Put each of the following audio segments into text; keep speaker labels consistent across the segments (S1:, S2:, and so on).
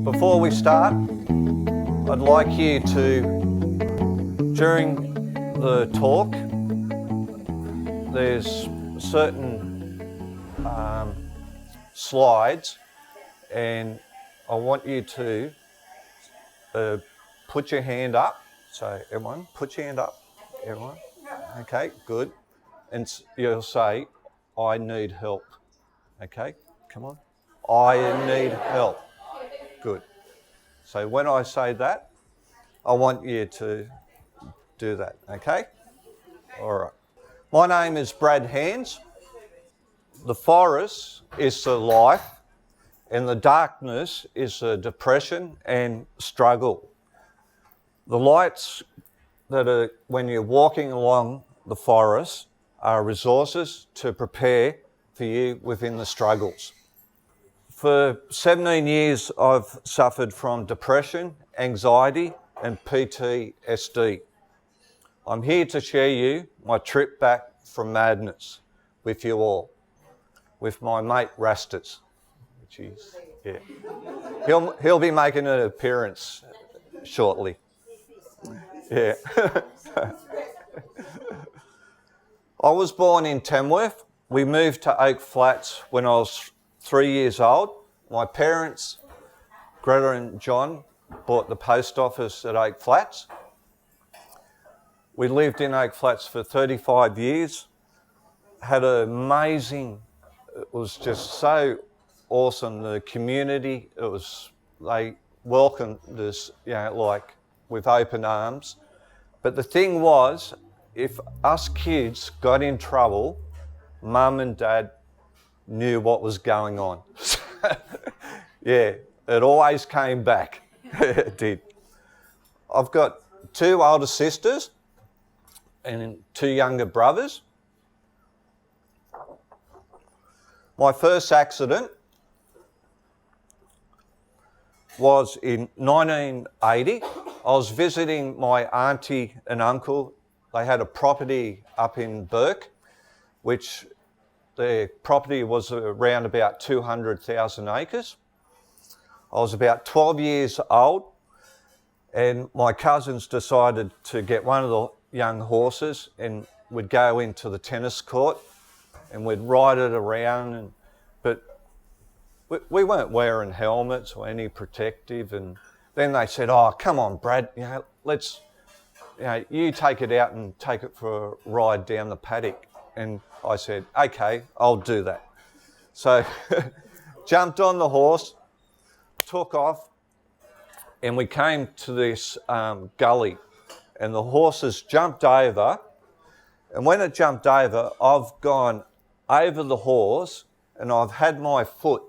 S1: Before we start, I'd like you to, during the talk, there's certain slides, and I want you to put your hand up. So everyone, put your hand up. Everyone. Okay, good. And you'll say, I need help. Okay, come on. I need help. Good. So when I say that, I want you to do that, okay? All right. My name is Brad Hands. The forest is the life, and the darkness is the depression and struggle. The lights that are, when you're walking along the forest, are resources to prepare for you within the struggles. For 17 years, I've suffered from depression, anxiety, and PTSD. I'm here to share you my trip back from madness with you all, with my mate Rastus, which is, yeah. He'll be making an appearance shortly. Yeah. I was born in Tamworth. We moved to Oak Flats when I was 3 years old. My parents, Greta and John, bought the post office at Oak Flats. We lived in Oak Flats for 35 years, had an amazing, it was just so awesome, the community, they welcomed us, like with open arms. But the thing was, if us kids got in trouble, Mum and Dad knew what was going on. Yeah, it always came back. It did. I've got 2 older sisters and 2 younger brothers. My first accident was in 1980. I was visiting my auntie and uncle. They had a property up in Burke, which their property was around about 200,000 acres. I was about 12 years old, and my cousins decided to get one of the young horses, and we'd go into the tennis court and we'd ride it around, but we weren't wearing helmets or any protective. And then they said, oh, come on, Brad, let's, you take it out and take it for a ride down the paddock. And I said, okay, I'll do that. So jumped on the horse, took off, and we came to this gully, and the horses jumped over. And when it jumped over, I've gone over the horse, and I've had my foot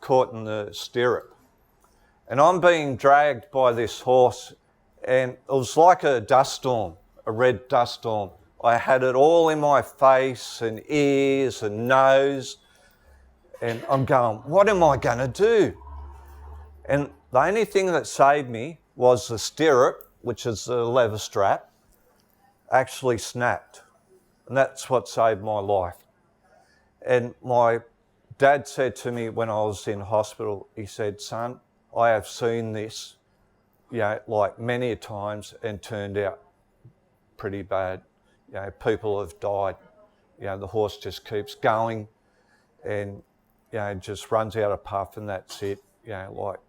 S1: caught in the stirrup. And I'm being dragged by this horse, and it was like a dust storm, a red dust storm. I had it all in my face and ears and nose, and I'm going, what am I going to do? And the only thing that saved me was the stirrup, which is the leather strap, actually snapped. And that's what saved my life. And my dad said to me when I was in hospital, he said, son, I have seen this, like many times, and turned out pretty bad. People have died. The horse just keeps going and, just runs out of puff, and that's it.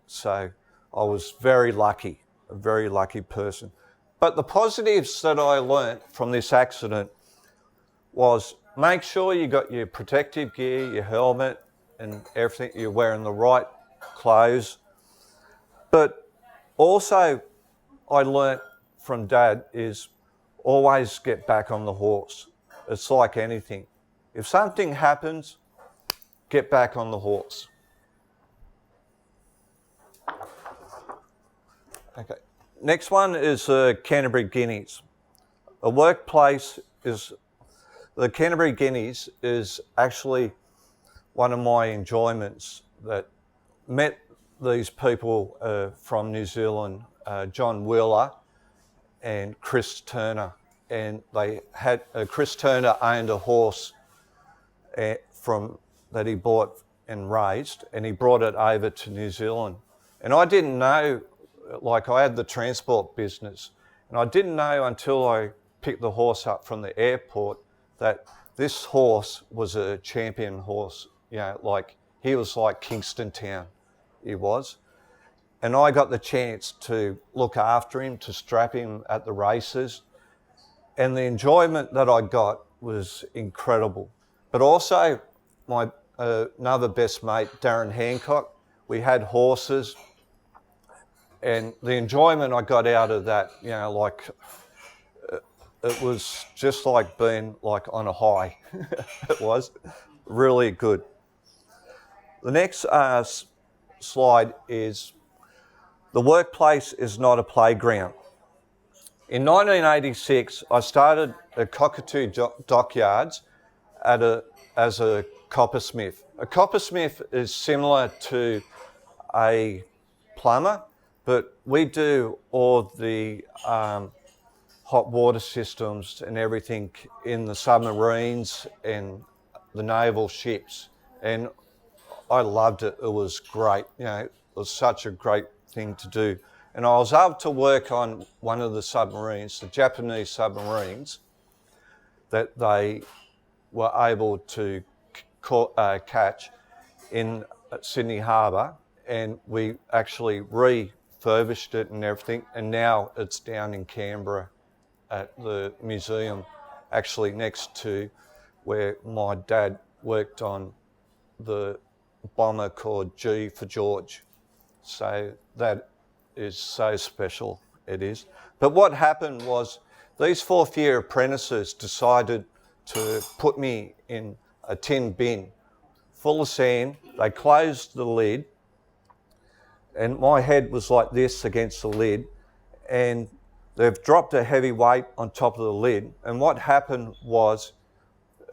S1: So I was very lucky, a very lucky person. But the positives that I learnt from this accident was make sure you got your protective gear, your helmet, and everything, you're wearing the right clothes. But also I learnt from Dad is always get back on the horse. It's like anything. If something happens, get back on the horse. Okay. Next one is Canterbury Guineas. The Canterbury Guineas is actually one of my enjoyments that met these people from New Zealand, John Wheeler and Chris Turner. And they had, Chris Turner owned a horse that he bought and raised, and he brought it over to New Zealand. And I didn't know, like I had the transport business, and I didn't know until I picked the horse up from the airport that this horse was a champion horse. You know, like he was like Kingston Town, he was. And I got the chance to look after him, to strap him at the races. And the enjoyment that I got was incredible. But also my another best mate, Darren Hancock, we had horses, and the enjoyment I got out of that, you know, like it was just like being like on a high. It was really good. The next slide is the workplace is not a playground. In 1986, I started at Cockatoo Dockyards as a coppersmith. A coppersmith is similar to a plumber, but we do all the hot water systems and everything in the submarines and the naval ships. And I loved it. It was great. You know, it was such a great thing to do. And I was able to work on one of the submarines, the Japanese submarines, that they were able to catch in Sydney Harbour, and we actually refurbished it and everything, and now it's down in Canberra at the museum, actually next to where my dad worked on the bomber called G for George. So that is so special, it is. But what happened was these fourth-year apprentices decided to put me in a tin bin full of sand. They closed the lid, and my head was like this against the lid, and they've dropped a heavy weight on top of the lid, and what happened was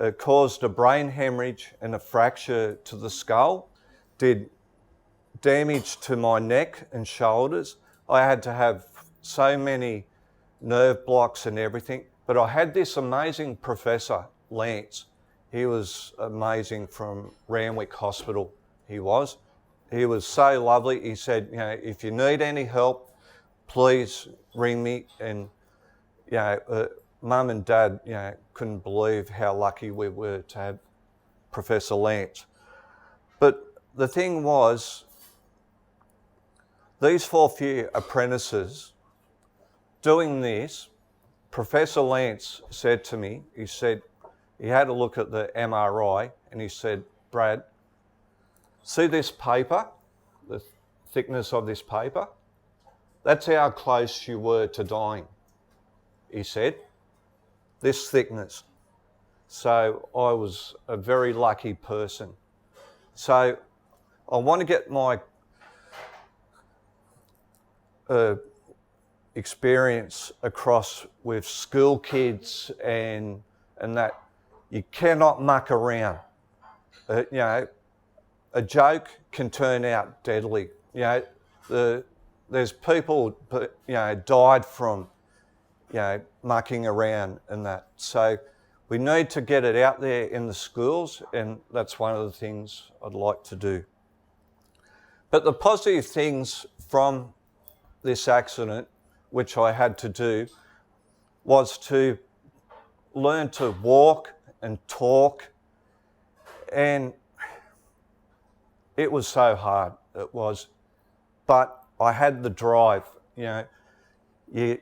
S1: it caused a brain hemorrhage and a fracture to the skull, did damage to my neck and shoulders. I had to have so many nerve blocks and everything, but I had this amazing professor, Lance. He was amazing, from Randwick Hospital, he was. He was so lovely. He said, you know, if you need any help, please ring me. And, you know, Mum and Dad, you know, couldn't believe how lucky we were to have Professor Lance. But the thing was, these fourth-year apprentices doing this, Professor Lance said to me, he said, he had a look at the MRI and he said, Brad, see this paper, the thickness of this paper? That's how close you were to dying, he said, this thickness. So I was a very lucky person. So I want to get my experience across with school kids and that you cannot muck around. You know, a joke can turn out deadly. You know, there's people, you know, died from, you know, mucking around and that. So we need to get it out there in the schools, and that's one of the things I'd like to do. But the positive things from this accident, which I had to do, was to learn to walk and talk, and it was so hard, it was, but I had the drive. You know, there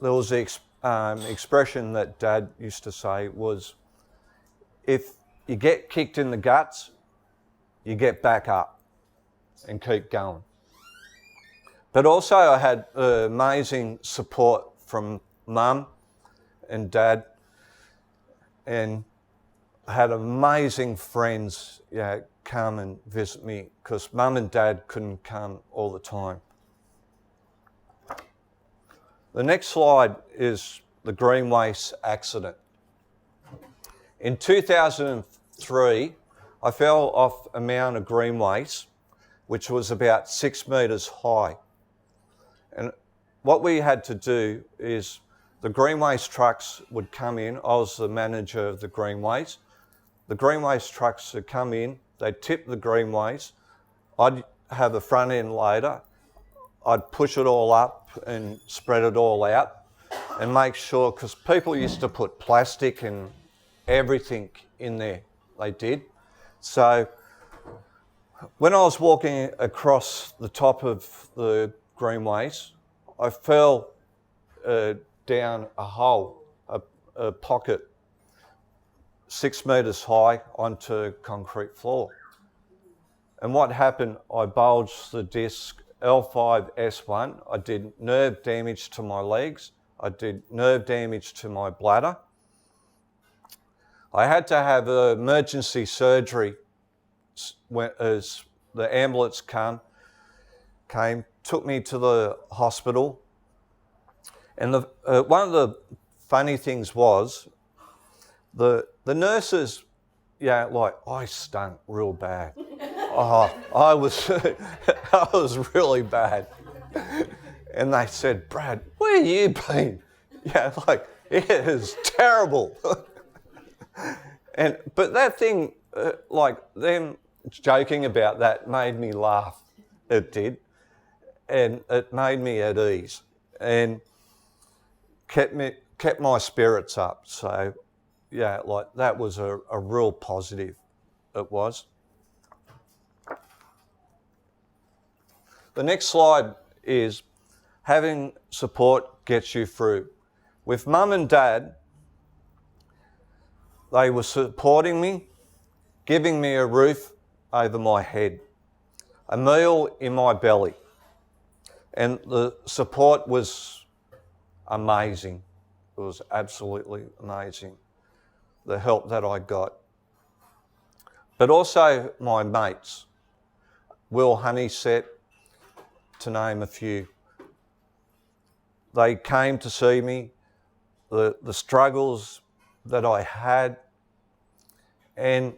S1: was the expression that Dad used to say was, if you get kicked in the guts, you get back up and keep going. But also I had amazing support from Mum and Dad, and I had amazing friends, you know, come and visit me, because Mum and Dad couldn't come all the time. The next slide is the green waste accident. In 2003, I fell off a mound of green waste, which was about 6 metres high. And what we had to do is the green waste trucks would come in. I was the manager of the green waste. The green waste trucks would come in, they'd tip the green waste. I'd have a front end loader, I'd push it all up and spread it all out and make sure, because people used to put plastic and everything in there, they did. So when I was walking across the top of the greenways, I fell down a hole, a pocket 6 metres high onto concrete floor. And what happened, I bulged the disc L5S1. I did nerve damage to my legs. I did nerve damage to my bladder. I had to have emergency surgery as the ambulance came, took me to the hospital. And one of the funny things was the nurses, I stunk real bad. I was really bad. And they said, Brad, where have you been? It is terrible. But that thing, them joking about that made me laugh. It did. And it made me at ease and kept my spirits up. So, that was a real positive. It was. The next slide is having support gets you through. With Mum and Dad, they were supporting me, giving me a roof over my head, a meal in my belly, and the support was amazing. It was absolutely amazing, the help that I got. But also my mates, Will Honeyset, to name a few. They came to see me, the struggles that I had, and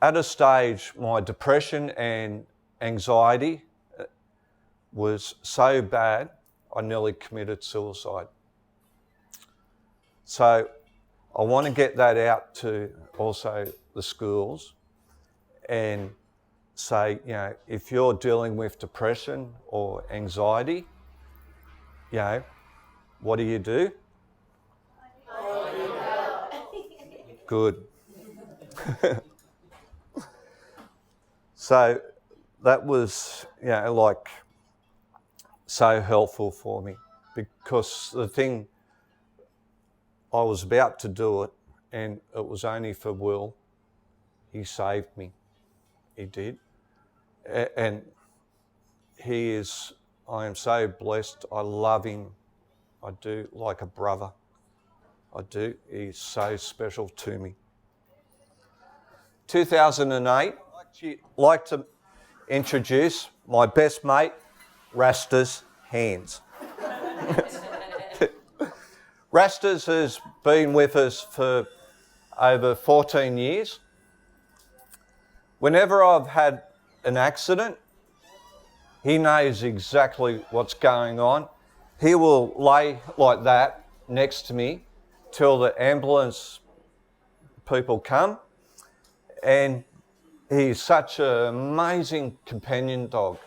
S1: at a stage my depression and anxiety was so bad I nearly committed suicide. So I want to get that out to also the schools and say, if you're dealing with depression or anxiety, what do you do? Good. So that was, so helpful for me, because the thing, I was about to do it and it was only for Will. He saved me. He did. And I am so blessed. I love him. I do, like a brother. I do. He's so special to me. 2008, I'd like to introduce my best mate, Rastus Hands. Rastus has been with us for over 14 years. Whenever I've had an accident, he knows exactly what's going on. He will lay like that next to me till the ambulance people come. And he's such an amazing companion dog,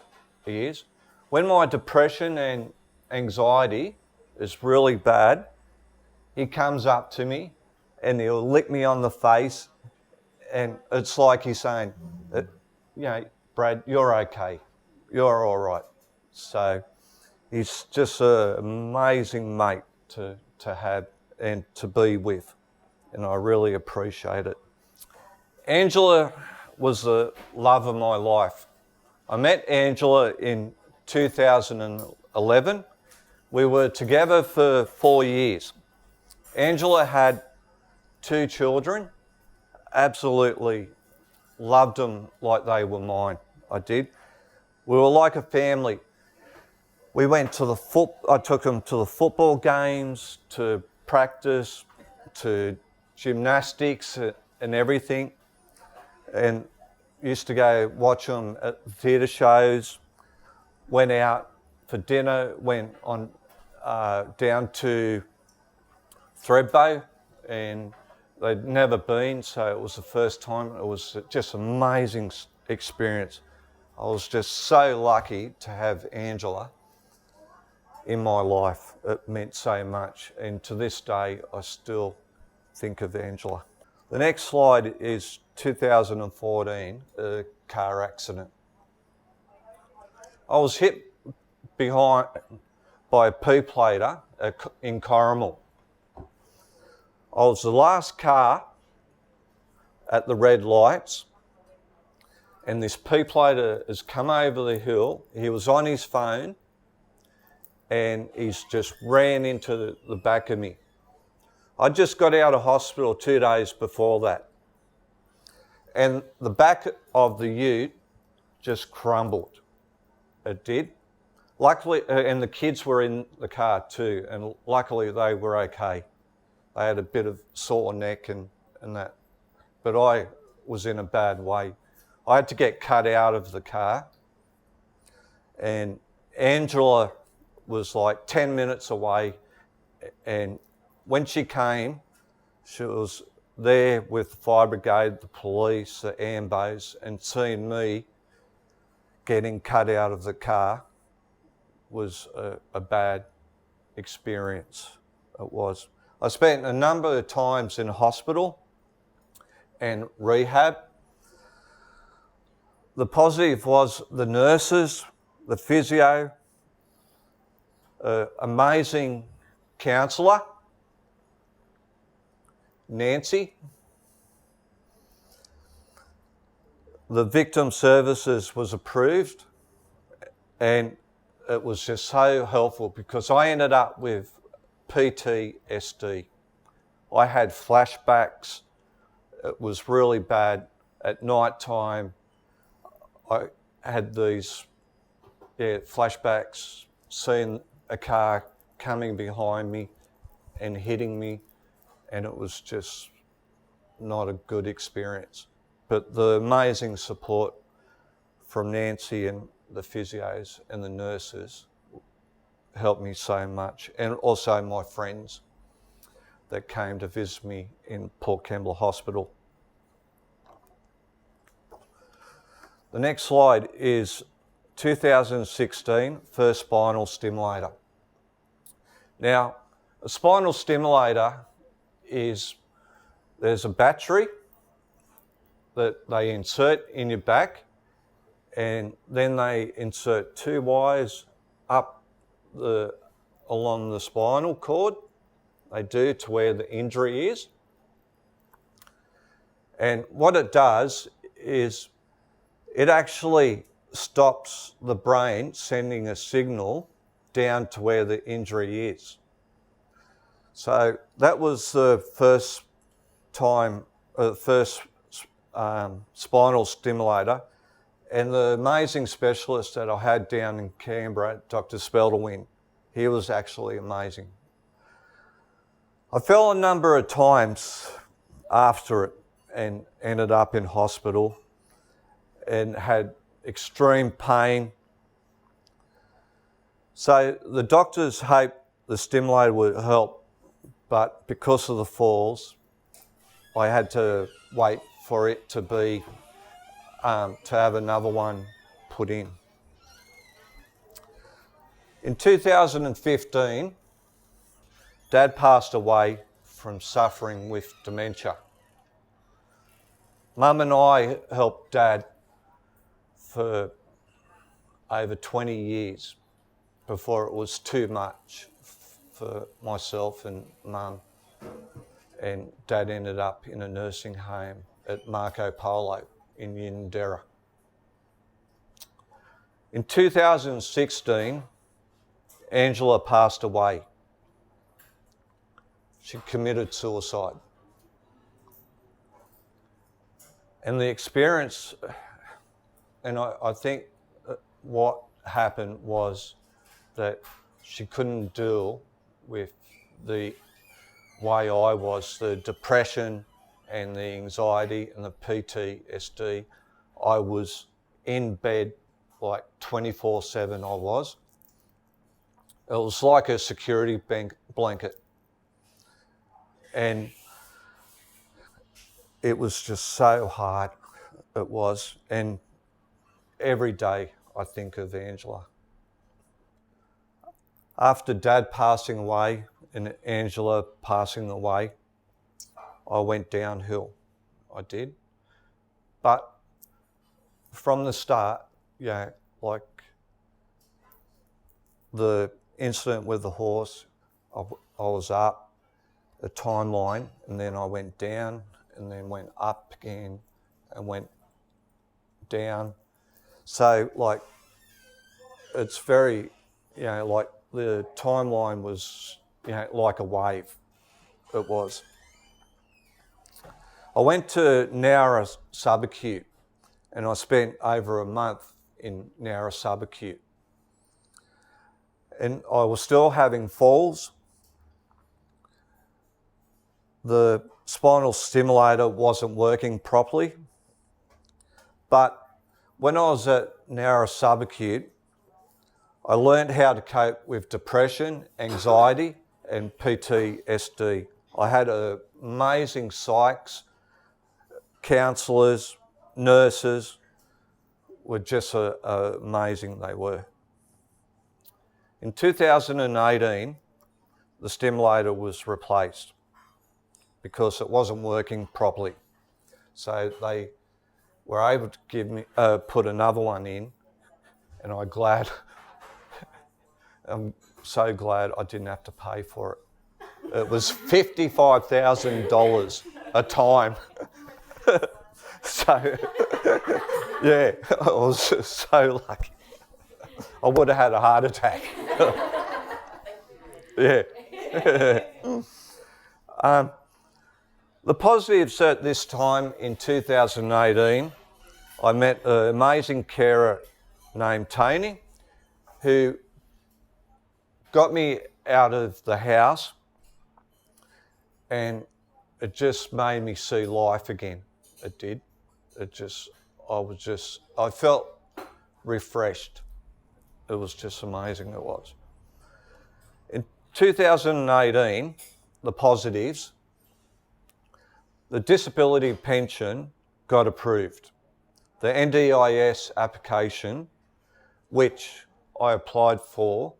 S1: he is. When my depression and anxiety is really bad, he comes up to me and he'll lick me on the face, and it's like he's saying, Brad, you're okay. You're all right. So he's just an amazing mate to have and to be with, and I really appreciate it. Angela was the love of my life. I met Angela in 2011. We were together for 4 years. Angela had 2 children, absolutely loved them like they were mine. I did. We were like a family. We went to I took them to the football games, to practice, to gymnastics and everything, and used to go watch them at theatre shows, went out for dinner, went on down to Thredbo, and they'd never been, so it was the first time. It was just an amazing experience. I was just so lucky to have Angela in my life. It meant so much, and to this day I still think of Angela. The next slide is 2014, a car accident. I was hit behind by a P-plater in Corrimal. I was the last car at the red lights, and this P-plater has come over the hill. He was on his phone, and he's just ran into the back of me. I just got out of hospital 2 days before that, and the back of the ute just crumbled. It did. Luckily, and the kids were in the car too, and luckily they were okay. They had a bit of sore neck and that, but I was in a bad way. I had to get cut out of the car, and Angela was like 10 minutes away, and when she came, she was there with the fire brigade, the police, the ambos, and seeing me getting cut out of the car was a bad experience. It was. I spent a number of times in hospital and rehab. The positive was the nurses, the physio, amazing counsellor, Nancy. The victim services was approved, and it was just so helpful because I ended up with PTSD. I had flashbacks. It was really bad. At night time, I had these flashbacks, seeing a car coming behind me and hitting me, and it was just not a good experience. But the amazing support from Nancy and the physios and the nurses helped me so much, and also my friends that came to visit me in Port Kembla Hospital. The next slide is 2016, first spinal stimulator. Now, a spinal stimulator is, there's a battery that they insert in your back, and then they insert 2 wires up along the spinal cord. They do to where the injury is. And what it does is it actually stops the brain sending a signal down to where the injury is. So that was the first time, spinal stimulator, and the amazing specialist that I had down in Canberra, Dr. Spelderwin, he was actually amazing. I fell a number of times after it and ended up in hospital and had extreme pain. So the doctors hoped the stimulator would help, but because of the falls, I had to wait for it to be, to have another one put in. In 2015, Dad passed away from suffering with dementia. Mum and I helped Dad for over 20 years before it was too much for myself and Mum. And Dad ended up in a nursing home at Marco Polo in Unanderra. In 2016, Angela passed away. She committed suicide. And the experience, and I think what happened was that she couldn't deal with the way I was, the depression and the anxiety and the PTSD. I was in bed like 24/7 I was. It was like a security blanket. And it was just so hard, it was. And every day I think of Angela. After Dad passing away and Angela passing away, I went downhill. I did. But from the start, like the incident with the horse, I was up a timeline, and then I went down, and then went up again, and went down. So, like, it's very, like the timeline was, like a wave. It was. I went to Nowra subacute, and I spent over a month in Nowra subacute. And I was still having falls. The spinal stimulator wasn't working properly. But when I was at Nowra subacute, I learned how to cope with depression, anxiety, and PTSD. I had amazing psychs, counsellors, nurses, were just amazing they were. In 2018, the stimulator was replaced because it wasn't working properly. So they were able to give me put another one in, and I'm so glad I didn't have to pay for it. It was $55,000 a time. So, yeah, I was so lucky. I would have had a heart attack. Yeah. The positives at this time in 2018, I met an amazing carer named Tony, who got me out of the house, and it just made me see life again. It did. I felt refreshed. It was just amazing, it was. In 2018, the positives, the disability pension got approved. The NDIS application, which I applied for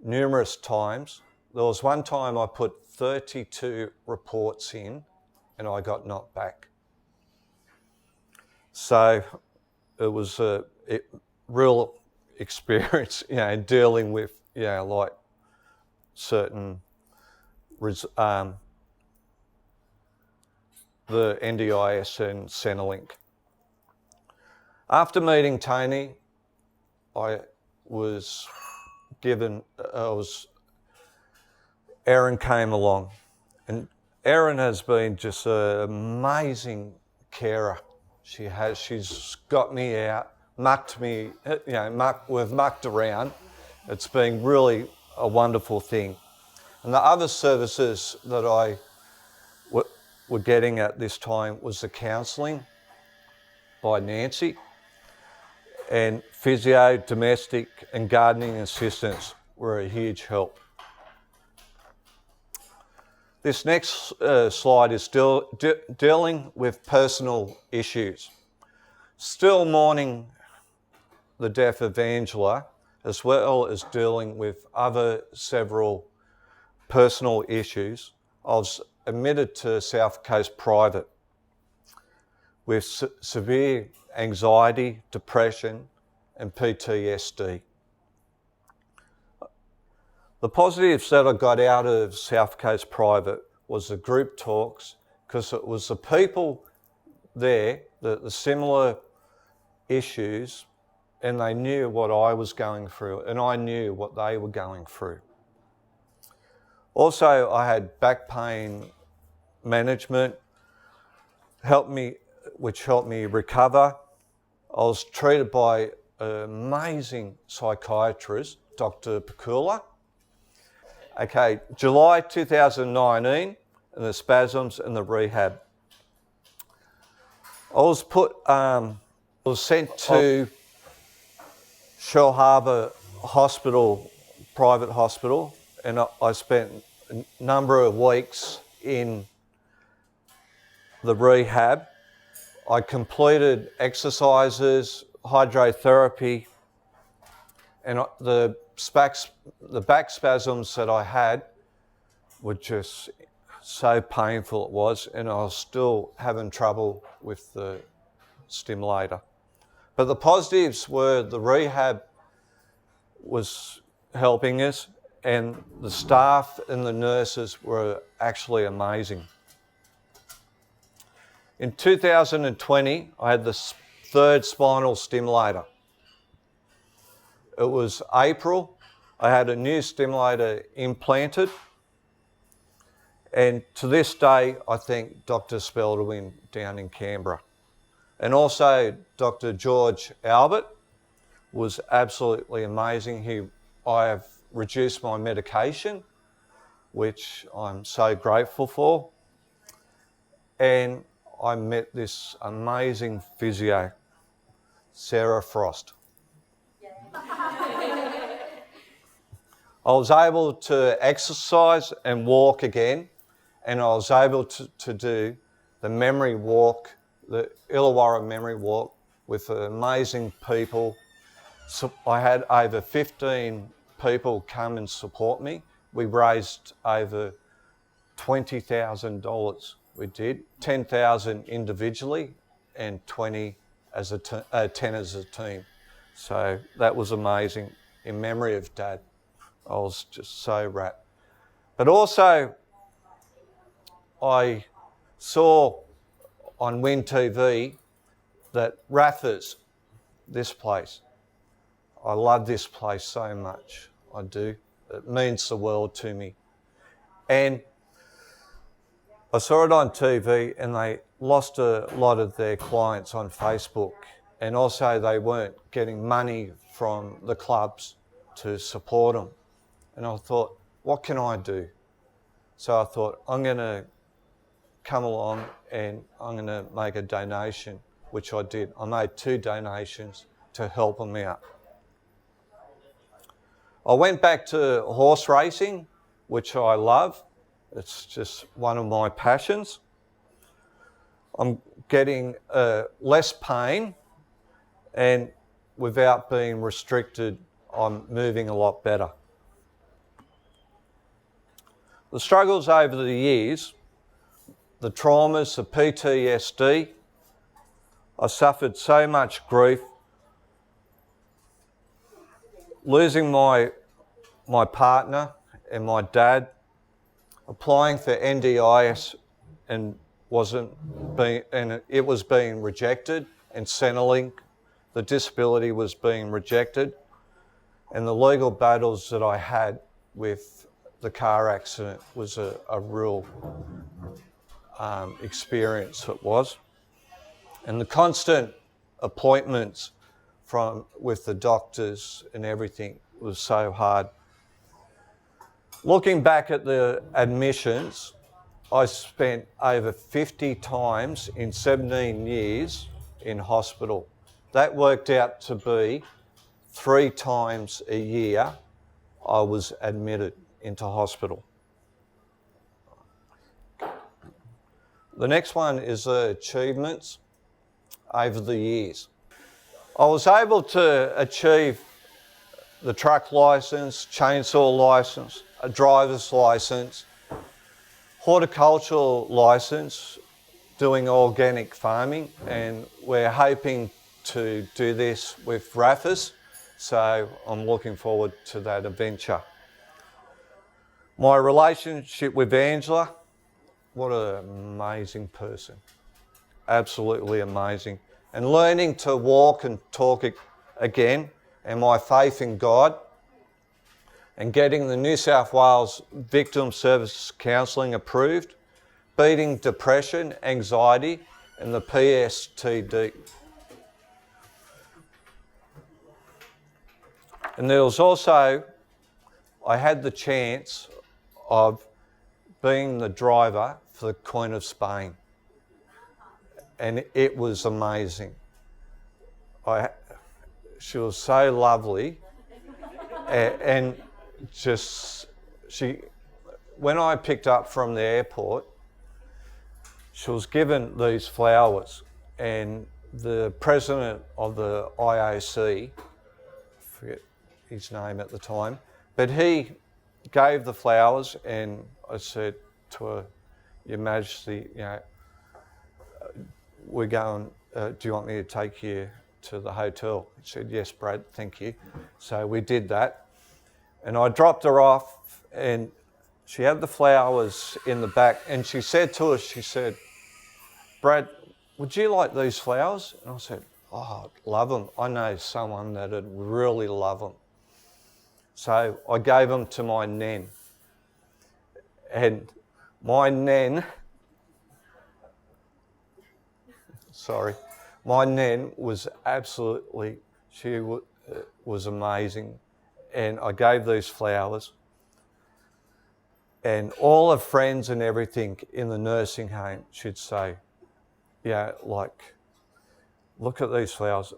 S1: numerous times, there was one time I put 32 reports in and I got knocked back. So it was a real experience, dealing with, like certain, the NDIS and Centrelink. After meeting Tony, Erin came along, and Erin has been just an amazing carer. She's got me out, mucked me, we've mucked around. It's been really a wonderful thing. And the other services that I were getting at this time was the counselling by Nancy, and physio, domestic and gardening assistants were a huge help. This next slide is still dealing with personal issues. Still mourning the death of Angela, as well as dealing with other several personal issues. I was admitted to South Coast Private with severe anxiety, depression and PTSD. The positives that I got out of South Coast Private was the group talks, because it was the people there, the similar issues, and they knew what I was going through and I knew what they were going through. Also, I had back pain management, which helped me recover. I was treated by an amazing psychiatrist, Dr. Pakula. Okay, July 2019, and the spasms and the rehab. I was sent to Shell Harbour Hospital, private hospital, and I spent a number of weeks in the rehab. I completed exercises hydrotherapy, and the back spasms that I had were just so painful it was, and I was still having trouble with the stimulator. But the positives were the rehab was helping us, and the staff and the nurses were actually amazing. In 2020, I had the third spinal stimulator. It was April. I had a new stimulator implanted, and to this day, I thank Dr. Spelderwin down in Canberra. And also Dr. George Albert was absolutely amazing. I have reduced my medication, which I'm so grateful for. And I met this amazing physio, Sarah Frost. I was able to exercise and walk again, and I was able to do the memory walk, the Illawarra memory walk, with amazing people. So I had over 15 people come and support me. We raised over $20,000. We did 10,000 individually and 10 as a team. So that was amazing in memory of Dad. I was just so rapt. But also, I saw on Win TV that Rastus, this place, I love this place so much. I do. It means the world to me. And I saw it on TV, and they lost a lot of their clients on Facebook, and also they weren't getting money from the clubs to support them. And I thought, what can I do? So I thought, I'm going to come along and I'm going to make a donation, which I did. I made 2 donations to help them out. I went back to horse racing, which I love. It's just one of my passions. I'm getting less pain, and without being restricted, I'm moving a lot better. The struggles over the years, the traumas, the PTSD, I suffered so much grief. Losing my partner and my dad, applying for NDIS and it was being rejected, and Centrelink, the disability was being rejected, and the legal battles that I had with the car accident was a real experience it was. And the constant appointments with the doctors and everything was so hard. Looking back at the admissions, I spent over 50 times in 17 years in hospital. That worked out to be 3 times a year I was admitted into hospital. The next one is the achievements over the years. I was able to achieve the truck licence, chainsaw licence, a driver's licence, horticultural licence, doing organic farming, and we're hoping to do this with Rastus, so I'm looking forward to that adventure. My relationship with Angela, what an amazing person, absolutely amazing. And learning to walk and talk again, and my faith in God, and getting the New South Wales Victim Services Counselling approved, beating depression, anxiety, and the PSTD. And there was also, I had the chance of being the driver for the Queen of Spain. And it was amazing. She was so lovely, and just when I picked up from the airport, she was given these flowers, and the president of the IOC, forget his name at the time, but he gave the flowers, and I said to her, Your Majesty, we're going, do you want me to take you to the hotel? He said, yes, Brad, thank you. So we did that, and I dropped her off, and she had the flowers in the back, and she said to us, she said, Brad, would you like these flowers? And I said, oh, I'd love them. I know someone that would really love them. So I gave them to my nan. And my nan, my nan was absolutely, she was amazing. And I gave these flowers. And all her friends and everything in the nursing home should say, look at these flowers,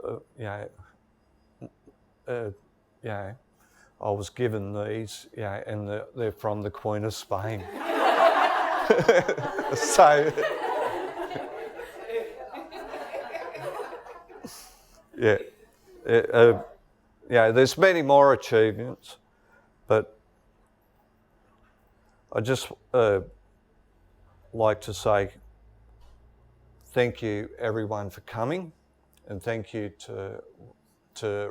S1: I was given these, and they're from the Queen of Spain. So, there's many more achievements, but I just like to say thank you everyone for coming, and thank you to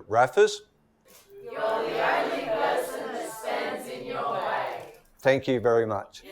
S1: Rastus.
S2: You're the only person that stands in your way.
S1: Thank you very much.